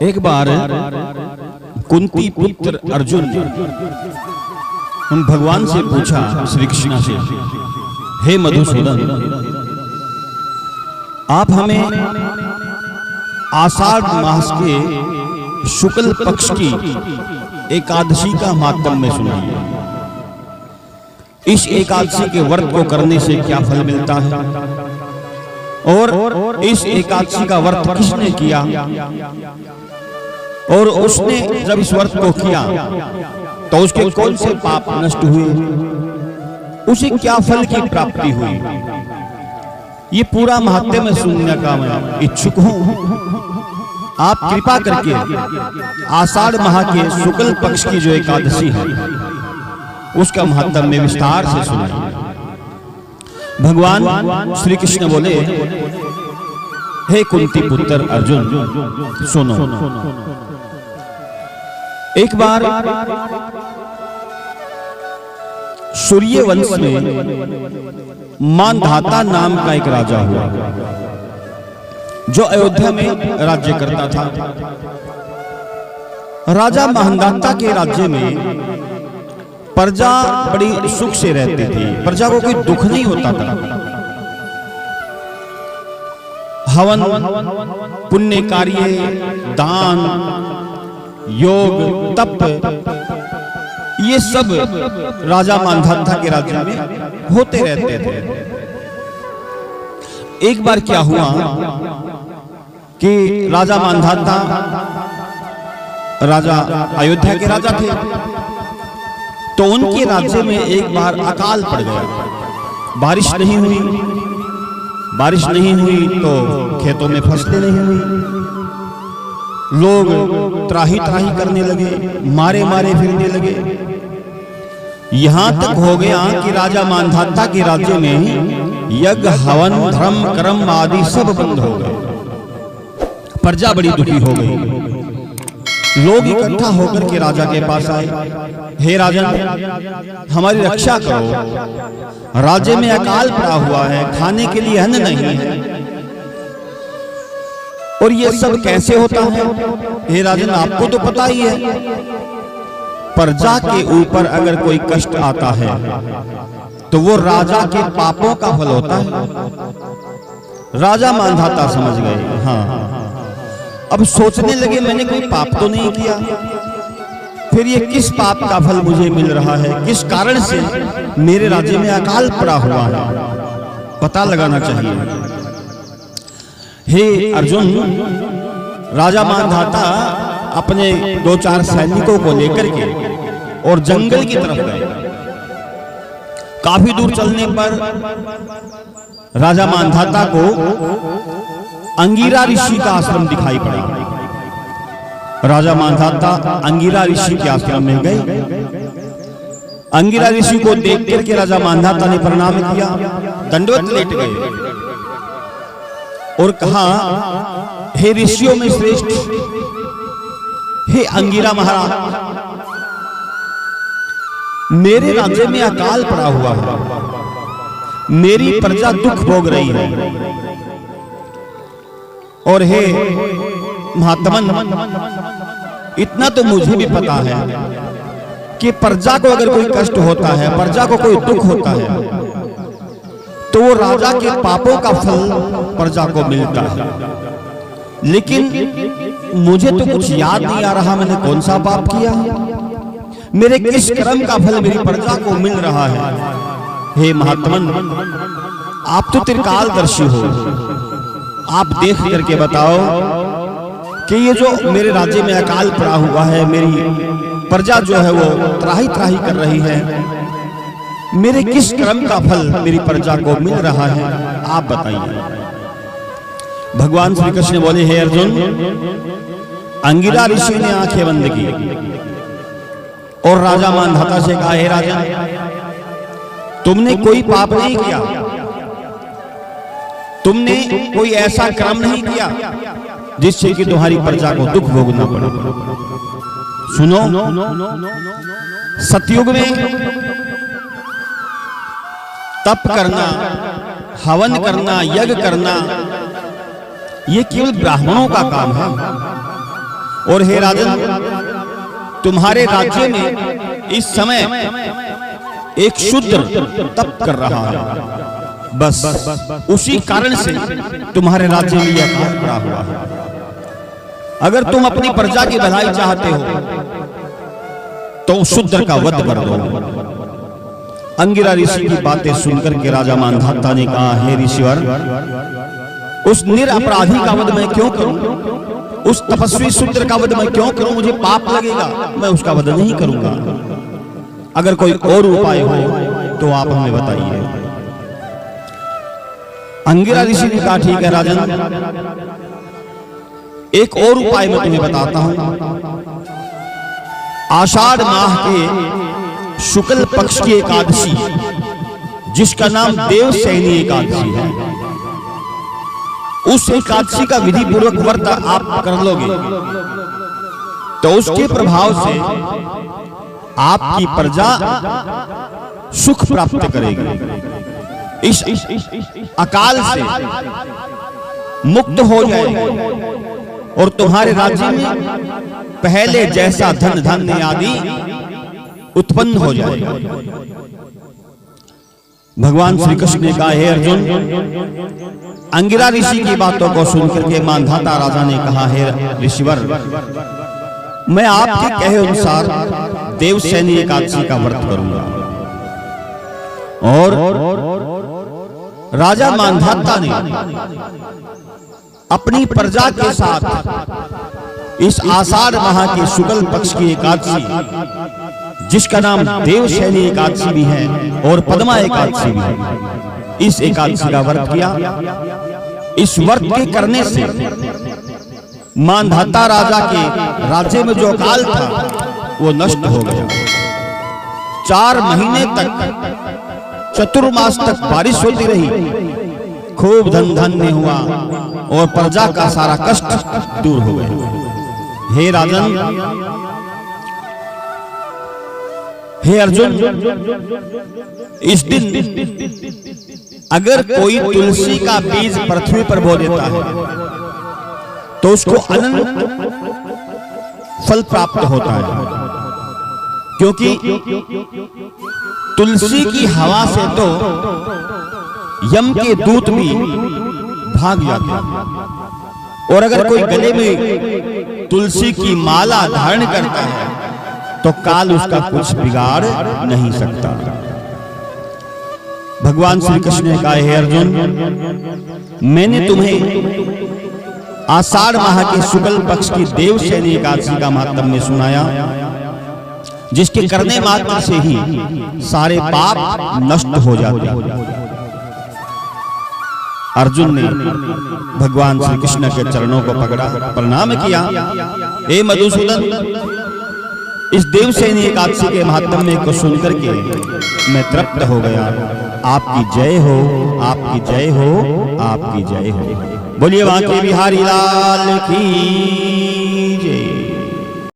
एक बार कुंती पुत्र अर्जुन उन भगवान से पूछा, श्री कृष्ण से, हे मधुसूदन, आप हमें आषाढ़ मास के शुक्ल पक्ष की एकादशी का महात्म्य सुनाइए। इस एकादशी के व्रत को करने से क्या फल मिलता है और इस एकादशी का व्रत किसने किया और उसने जब इस व्रत को किया तो उसके कौन से पाप नष्ट हुए, उसे क्या फल की प्राप्ति हुई। ये पूरा महात्म्य में सुनने का मैं इच्छुक हूं। आप कृपा करके आषाढ़ माह के शुक्ल पक्ष की जो एकादशी है उसका महत्व में विस्तार से सुनाइए। भगवान श्री कृष्ण बोले, हे कुंती पुत्र अर्जुन, सुनो। एक बार सूर्य वंश में मानधाता नाम का एक राजा हुआ जो अयोध्या में राज्य करता था। राजा मानधाता के राज्य में प्रजा बड़ी सुख से रहती थी, प्रजा को कोई दुख नहीं होता था। हवन, पुण्य कार्य, दान, योग, तप, ये सब राजा मानधाता के राज्य में होते रहते थे। एक बार क्या हुआ कि राजा मानधाता, राजा अयोध्या के राजा थे, तो उनके राज्य में एक बार अकाल पड़ गया। बारिश नहीं हुई, बारिश नहीं हुई तो खेतों में फसलें नहीं हुई। लोग त्राही त्राही करने लगे, मारे मारे फिरने लगे। यहां तक हो गया कि राजा मानधाता के राज्य में यज्ञ, हवन, धर्म, कर्म आदि सब बंद हो गए। प्रजा बड़ी दुखी हो गई। लोग इकट्ठा होकर के राजा के पास आए, हे राजन, हमारी रक्षा करो, राज्य में अकाल पड़ा हुआ है, खाने के लिए अन्न नहीं है और ये सब कैसे होता है। हे राजन, आपको तो पता ही है, प्रजा के ऊपर अगर कोई कष्ट आता है तो वो राजा के पापों का फल होता है। राजा मानधाता समझ गए, हाँ। अब सोचने लगे, मैंने कोई पाप तो नहीं किया, फिर ये किस पाप का फल मुझे मिल रहा है, किस कारण से मेरे राज्य में अकाल पड़ा हुआ है, पता लगाना चाहिए। हे अर्जुन, राजा मानधाता अपने 2-4 सैनिकों को लेकर के और जंगल की तरफ गए। काफी दूर चलने पर राजा मानधाता को अंगिरा ऋषि का आश्रम दिखाई पड़ा। राजा मानधाता अंगिरा ऋषि के आश्रम में गए। अंगिरा ऋषि को देख करके राजा मानधाता ने प्रणाम किया, दंडवत लेट गए और कहा, हे ऋषियों में श्रेष्ठ, हे अंगिरा महाराज, मेरे राज्य में अकाल पड़ा हुआ है, मेरी प्रजा दुख भोग रही है और हे महात्मन, इतना तो मुझे भी पता है कि प्रजा को अगर कोई कष्ट होता है, प्रजा को कोई दुख होता है तो वो राजा के पापों का फल प्रजा को मिलता है। लेकिन मुझे तो कुछ याद नहीं आ रहा, मैंने कौन सा पाप किया, मेरे किस कर्म का फल मेरी प्रजा को मिल रहा है। हे महात्मन, आप तो त्रिकालदर्शी हो, आप देख करके बताओ कि ये जो मेरे राज्य में अकाल पड़ा हुआ है, मेरी प्रजा जो है वो त्राही त्राही कर रही है, मेरे किस कर्म का फल मेरी प्रजा को मिल रहा है, आप बताइए। भगवान श्री कृष्ण बोले, हे अर्जुन, अंगिरा ऋषि ने आंखें बंद की और राजा मानधाता से कहा, हे राजन, तुमने कोई पाप नहीं किया, तुमने कोई ऐसा कर्म नहीं किया जिससे कि तुम्हारी प्रजा को दुख भोगना पड़े। सुनो, सतयुग में तप करना, हवन करना, यज्ञ करना, ये केवल ब्राह्मणों का काम है। और हे राजन, तुम्हारे राज्य में इस समय एक शूद्र तप कर रहा है, बस उसी कारण से तुम्हारे राज्य में यह काल पड़ा हुआ है। अगर तुम अपनी प्रजा की भलाई चाहते हो तो उस शूद्र का वध कर दो। अंगिरा ऋषि की बातें सुनकर के राजा मांधाता ने कहा, हे ऋषिवर, उस निरपराधी का वध मैं क्यों करूं? उस तपस्वी शूद्र का वध मैं क्यों करूं? मुझे पाप लगेगा, मैं उसका वध नहीं करूंगा। अगर कोई और उपाय हो तो आप हमें बताइए। अंगिरा ऋषि ने कहा, ठीक है राजन, एक और उपाय मैं तुम्हें बताता हूं। आषाढ़ माह के शुक्ल पक्ष की एकादशी, जिसका नाम देवशयनी एकादशी है, उस एकादशी का विधि पूर्वक व्रत आप कर लोगे तो उसके प्रभाव से आपकी प्रजा सुख प्राप्त करेगी, इस अकाल से मुक्त हो जाएगी और तुम्हारे राज्य में पहले जैसा धन धान्य आदि उत्पन्न हो जाएगा। भगवान श्री कृष्ण ने कहा, हे अर्जुन, अंगिरा ऋषि की बातों को सुनकर के मांधाता राजा ने कहा, हे ऋषिवर, मैं आपके कहे अनुसार देवशयनी एकादशी का व्रत करूंगा। और राजा मांधाता ने अपनी प्रजा के साथ इस आषाढ़ माह के शुक्ल पक्ष की एकादशी, जिसका नाम देवशयनी एकादशी भी है और पद्मा एकादशी भी है, इस एकादशी का व्रत किया। इस व्रत के करने से मांधाता राजा के राज्य में जो काल था वो नष्ट हो गया। 4 महीने तक, चतुर्मास तक बारिश होती रही, खूब धन धान्य हुआ और प्रजा का सारा कष्ट दूर हो गया। हे राजन, हे अर्जुन, इस दिन अगर कोई तुलसी का बीज पृथ्वी पर बो देता है तो उसको अनंत फल प्राप्त होता है, क्योंकि तुलसी की हवा से तो यम के दूत भी भाग जाते हैं। और अगर कोई गले में तुलसी की माला धारण करता है तो काल उसका कुछ बिगाड़ नहीं सकता। भगवान श्री कृष्ण ने कहा, हे अर्जुन, मैंने तुम्हें आषाढ़ माह के शुक्ल पक्ष की देवशयनी एकादशी का महात्म्य सुनाया, जिसके करने मात्र से ही सारे पाप नष्ट हो जाते हैं। अर्जुन ने भगवान श्री कृष्ण के चरणों को पकड़ा, प्रणाम किया, हे मधुसूदन, इस देवशयनी एकादशी के महात्म्य को सुनकर के मैं तृप्त हो गया। आपकी जय हो, आपकी जय हो, आपकी जय हो। बोलिए बांके बिहारी लाल की जय।